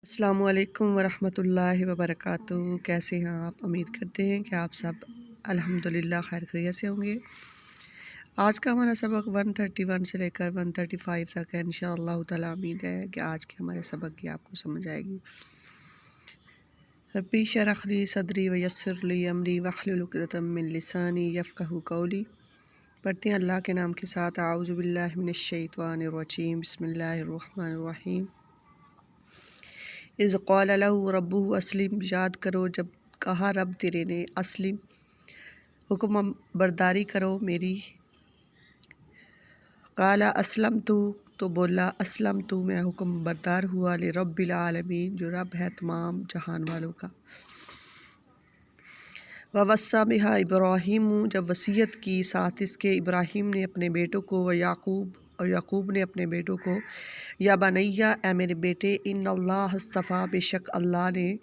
अस्सलामु अलैकुम वरहमतुल्लाहि वबरकातुहू। कैसे हैं आप? उम्मीद करते हैं कि आप सब अल्हम्दुलिल्लाह खैर खैरियत से होंगे। आज का हमारा सबक 131 से लेकर 135 तक है। इंशाअल्लाह ताला उम्मीद है कि आज के हमारे सबक की आपको समझ आएगी। रब्बी शरह ली सदरी व यस्सिर ली अमरी वहलुल उक़दतम मिन लिसानी यफ़क़हू क़ौली। पढ़ते हैं अल्लाह के नाम के साथ। आऊज़ु बिल्लाहि मिनश शैतानिर रजीम, बिस्मिल्लाहिर रहमानिर रहीम। इज़ क़ाल लहू रब्बुहु अस्लिम, याद करो जब कहा रब तेरे ने अस्लिम, हुक्म बरदारी करो मेरी। क़ाला अस्लम तो बोला अस्लम तो मैं हुक्म बरदार हुआ ले रब्बिल आलमीन, जो रब है तमाम जहान वालों का। ववस्सा बिहा इब्राहीम, जब वसीयत की साथ इसके इब्राहीम ने अपने बेटों को, व याकूब और याकूब ने अपने बेटों को, या बनैया ए मेरे बेटे, इन्नल्लाह हस्तफ़ा, बेशक अल्लाह ने,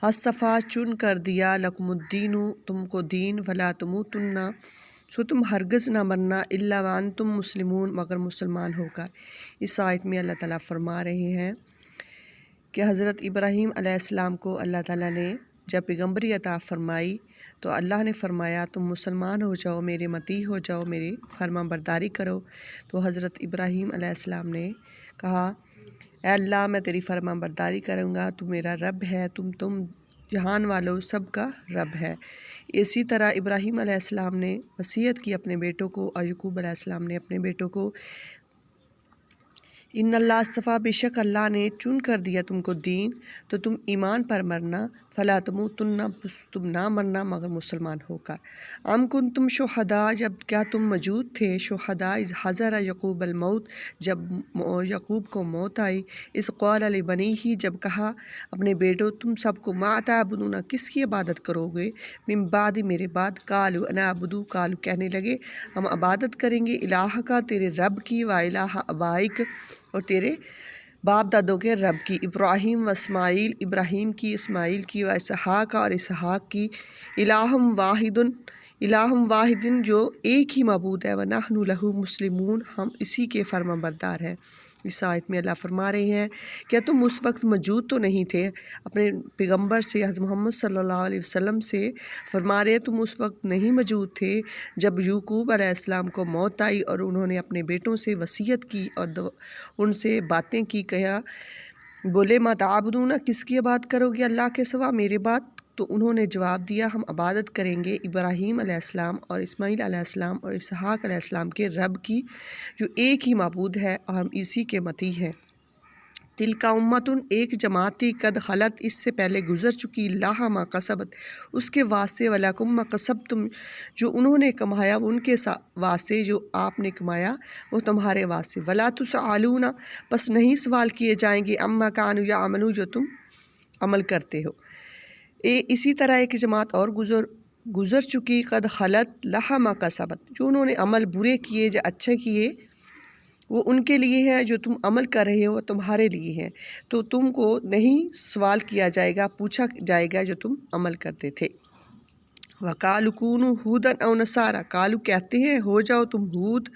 हस्तफ़ा चुन कर दिया, लकुमुद्दीनु तुमको दीन, वला तुमूतुन्ना सो तुम हरगज़ ना मरना, इल्ला व अंतुम मुस्लिमून मगर मुसलमान होकर। इस आयत में अल्लाह ताला फरमा रहे हैं कि हज़रत इब्राहीम अलैहिस्सलाम को अल्लाह ताला ने जब पैगम्बरी अता फ़रमाई तो अल्लाह ने फ़रमाया तुम मुसलमान हो जाओ, मेरे मती हो जाओ, मेरी फरमा बरदारी करो। तो हज़रत इब्राहीम अलैहिस्सलाम ने कहा ए अल्लाह, मैं तेरी फरमा बरदारी करूँगा, तू मेरा रब है, तुम जहान वालों सब का रब है। इसी तरह इब्राहीम अलैहिस्सलाम ने वसीयत की अपने बेटों को, और याकूब अलैहिस्सलाम ने अपने बेटों को, इन्नल्लाह अस्तफ़ा, बेशक अल्लाह ने चुन कर दिया तुमको दीन, तो तुम ईमान पर मरना, फ़ला तमूतुन्ना तुम ना मरना मगर मुसलमान होकर। अम कुंतुम शुहदा, जब क्या तुम मौजूद थे, शुहदा इज़ हज़र यकूब अल मौत, जब याकूब को मौत आई, इस क़ाल लि बनीही, जब कहा अपने बेटों तुम सबको, मा ताबुदूना किसकी इबादत करोगे, मिन बादी मेरे बाद, कालू अना अबुदू, कालू कहने लगे हम इबादत करेंगे, इलाह का तेरे रब की, व इलाह अबाइक और तेरे बाप दादों के रब की, इब्राहीम व इस्माईल, इब्राहीम की, इस्माईल की, व इसहाक और इसहाक की, इलाहुम वाहिदुन जो एक ही मबूद है, व नहनु लहू मुस्लिमून हम इसी के फरमाबरदार हैं। इस आयत में अल्लाह फरमा रहे हैं क्या तुम उस वक्त मौजूद तो नहीं थे, अपने पैगम्बर से हज़रत मोहम्मद सल्लल्लाहु अलैहि वसल्लम से फरमा रहे हैं तुम उस वक्त नहीं मौजूद थे जब याकूब अलैहिस्सलाम को मौत आई और उन्होंने अपने बेटों से वसीयत की और उनसे बातें की, कहा बोले मा ताबुदूना किसकी इबादत करोगे अल्लाह के सिवा मेरे बाद। तो उन्होंने जवाब दिया हम इबादत करेंगे इब्राहीम अलैहिस्सलाम और इस्माईल अलैहिस्सलाम और इसहाक अलैहिस्सलाम के रब की, जो एक ही माबूद है और हम इसी के मती हैं। तिलका उम्मतुन एक जमात थी, कद खलत इससे पहले गुजर चुकी, लाहा मा कसबत उसके वास्ते, वलाकुम मा कसब तुम जो उन्होंने कमाया उनके वास्ते, जो आपने कमाया वो तुम्हारे वास्ते। वला तुसअलूना बस नहीं सवाल किए जाएंगे, अम्मा कानू या अमलू जो तुम अमल करते हो। इसी तरह एक जमात और गुज़र चुकी, कद खलत लाहा मा कसबत जो उन्होंने अमल बुरे किए जो अच्छे किए वो उनके लिए है, जो तुम अमल कर रहे हो वो तुम्हारे लिए है। तो तुमको नहीं सवाल किया जाएगा, पूछा जाएगा जो तुम अमल करते थे। वकालू कूनू हूदन और नसारा, कालू कहते हैं हो जाओ तुम हूद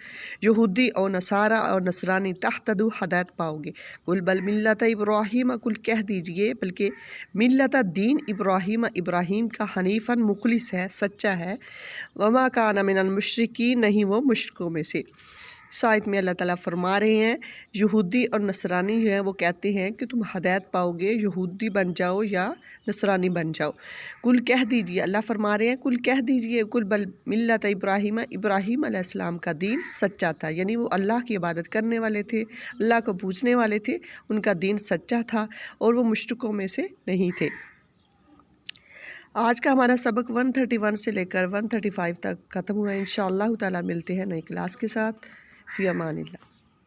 यहूदी और नसारा और नसरानी, तहतदू हदायत पाओगे। कुल बल मिल्लत इब्राहीम, कुल कह दीजिए बल्कि मिल्लत दीन इब्राहीम, इब्राहीम का हनीफ़न मुखलिस है, सच्चा है, वमा काना मिनल मुशरिकीन नहीं वो मुश्रिकों में से। साइट में अल्लाह ताला फरमा रहे हैं यहूदी और नसरानी जो है वो कहते हैं कि तुम हदायत पाओगे, यहूदी बन जाओ या नसरानी बन जाओ। कुल कह दीजिए, अल्लाह फरमा रहे हैं कुल कह दीजिए, कुल बल मिल्लत इब्राहीम, इब्राहीम अलैहिस्सलाम का दीन सच्चा था, यानी वो अल्लाह की इबादत करने वाले थे, अल्लाह को पूजने वाले थे, उनका दीन सच्चा था और वो मुश्रिकों में से नहीं थे। आज का हमारा सबक 131 से लेकर 135 तक ख़त्म हुआ। इंशाअल्लाह ताला मिलते हैं नई क्लास के साथ। फ़ी अमानिल्लाह।